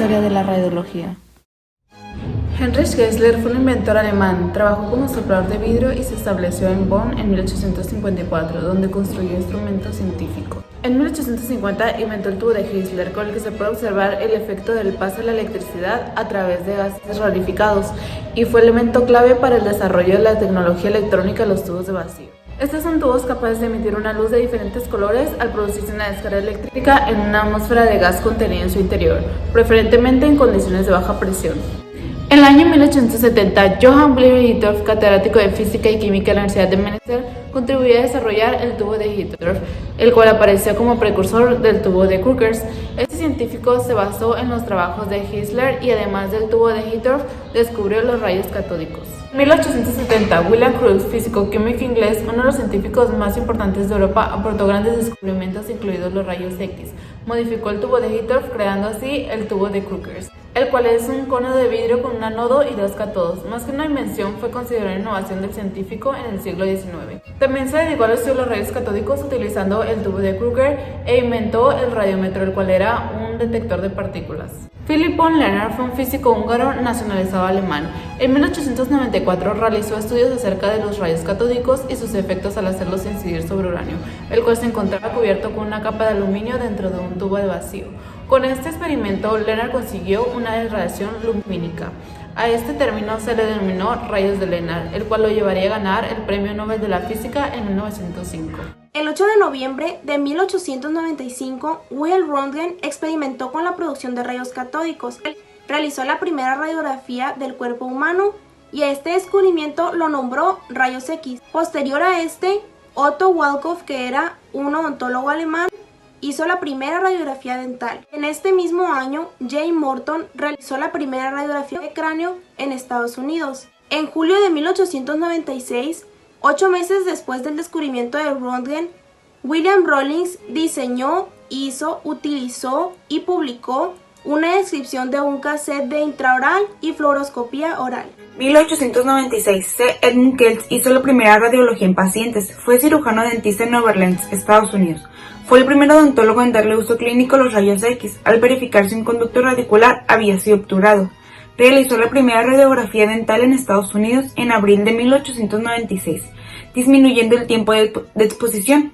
historia de la radiología. Heinrich Geissler fue un inventor alemán, trabajó como soplador de vidrio y se estableció en Bonn en 1854, donde construyó instrumentos científicos. En 1850 inventó el tubo de Geissler, con el que se puede observar el efecto del paso de la electricidad a través de gases rarificados, y fue elemento clave para el desarrollo de la tecnología electrónica de los tubos de vacío. Estos son tubos capaces de emitir una luz de diferentes colores al producirse una descarga eléctrica en una atmósfera de gas contenida en su interior, preferentemente en condiciones de baja presión. En el año 1870, Johann Wilhelm Hittorf, catedrático de Física y Química en la Universidad de Münster, contribuyó a desarrollar el tubo de Hittorf, el cual apareció como precursor del tubo de Crookes. Este científico se basó en los trabajos de Geissler y, además del tubo de Hittorf, descubrió los rayos catódicos. En 1870, William Crookes, físico químico inglés, uno de los científicos más importantes de Europa, aportó grandes descubrimientos, incluidos los rayos X. Modificó el tubo de Hittorf, creando así el tubo de Crookes, el cual es un cono de vidrio con un ánodo y dos cátodos. Más que una invención, fue considerada una innovación del científico en el siglo XIX. También se dedicó al estudio de los rayos catódicos utilizando el tubo de Crookes e inventó el radiómetro, el cual era un detector de partículas. Philipp von Lerner fue un físico húngaro nacionalizado alemán. En 1894 realizó estudios acerca de los rayos catódicos y sus efectos al hacerlos incidir sobre uranio, el cual se encontraba cubierto con una capa de aluminio dentro de un tubo de vacío. Con este experimento, Lerner consiguió una irradiación lumínica. A este término se le denominó rayos de Lerner, el cual lo llevaría a ganar el Premio Nobel de la Física en 1905. El 8 de noviembre de 1895, Wilhelm Röntgen experimentó con la producción de rayos catódicos. Realizó la primera radiografía del cuerpo humano y a este descubrimiento lo nombró rayos X. Posterior a este, Otto Walkhoff, que era un odontólogo alemán, hizo la primera radiografía dental. En este mismo año, Jay Morton realizó la primera radiografía de cráneo en Estados Unidos. En julio de 1896, 8 meses después del descubrimiento de Röntgen, William Rawlings diseñó, utilizó y publicó una descripción de un cassette de intraoral y fluoroscopía oral. 1896, C. Edmund Kells hizo la primera radiología en pacientes. Fue cirujano dentista en Nueva Orleans, Estados Unidos. Fue el primer odontólogo en darle uso clínico a los rayos X, al verificar si un conducto radicular había sido obturado. Realizó la primera radiografía dental en Estados Unidos en abril de 1896, disminuyendo el tiempo de exposición.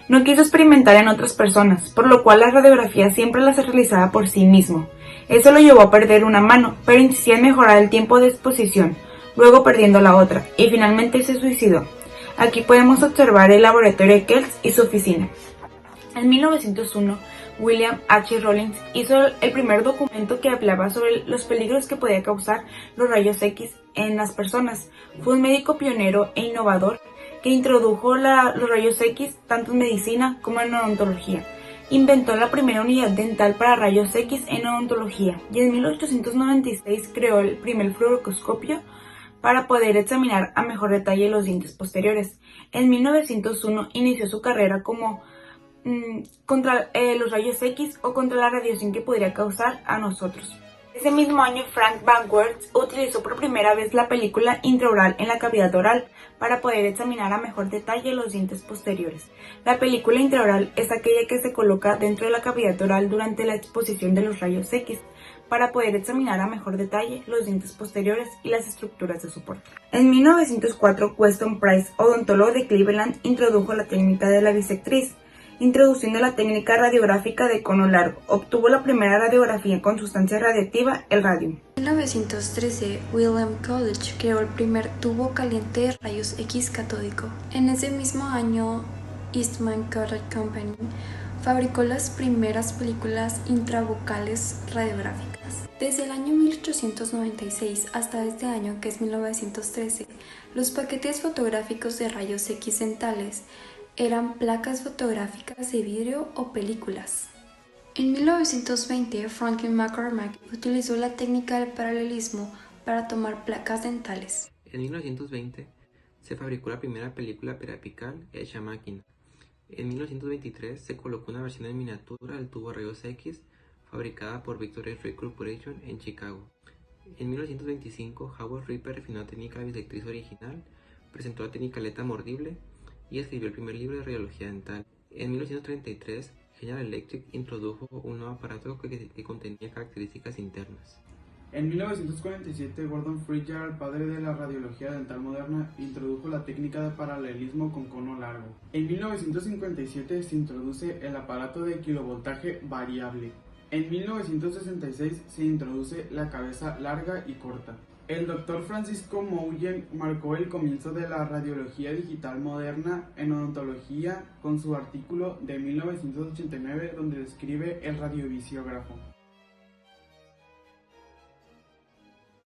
No quiso experimentar en otras personas, por lo cual las radiografías siempre las realizaba por sí mismo. Eso lo llevó a perder una mano, pero insistía en mejorar el tiempo de exposición, luego perdiendo la otra, y finalmente se suicidó. Aquí podemos observar el laboratorio de Kells y su oficina. En 1901, William H. Rawlings hizo el primer documento que hablaba sobre los peligros que podía causar los rayos X en las personas. Fue un médico pionero e innovador que introdujo los rayos X tanto en medicina como en odontología. Inventó la primera unidad dental para rayos X en odontología y en 1896 creó el primer fluoroscopio para poder examinar a mejor detalle los dientes posteriores. En 1901 inició su carrera contra los rayos X o contra la radiación que podría causar a nosotros. Ese mismo año, Frank Van Wertz utilizó por primera vez la película intraoral en la cavidad oral para poder examinar a mejor detalle los dientes posteriores. La película intraoral es aquella que se coloca dentro de la cavidad oral durante la exposición de los rayos X para poder examinar a mejor detalle los dientes posteriores y las estructuras de soporte. En 1904, Weston Price, odontólogo de Cleveland, introdujo la técnica de la bisectriz, introduciendo la técnica radiográfica de cono largo. Obtuvo la primera radiografía con sustancia radiactiva, el radium. En 1913, Wilhelm College creó el primer tubo caliente de rayos X catódico. En ese mismo año, Eastman Kodak Company fabricó las primeras películas intrabucales radiográficas. Desde el año 1896 hasta este año, que es 1913, los paquetes fotográficos de rayos X dentales eran placas fotográficas de vidrio o películas. En 1920, Franklin McCormack utilizó la técnica del paralelismo para tomar placas dentales. En 1920 se fabricó la primera película periapical hecha a máquina. En 1923 se colocó una versión en miniatura del tubo rayos X fabricada por Victoria's Ray Corporation en Chicago. En 1925, Howard Ripper refinó la técnica bisectriz original, presentó la técnica aleta mordible y escribió el primer libro de radiología dental. En 1933, General Electric introdujo un nuevo aparato que contenía características internas. En 1947, Gordon Frigyard, padre de la radiología dental moderna, introdujo la técnica de paralelismo con cono largo. En 1957 se introduce el aparato de kilovoltaje variable. En 1966 se introduce la cabeza larga y corta. El Dr. Francisco Moulin marcó el comienzo de la radiología digital moderna en odontología con su artículo de 1989 donde describe el radiovisiógrafo.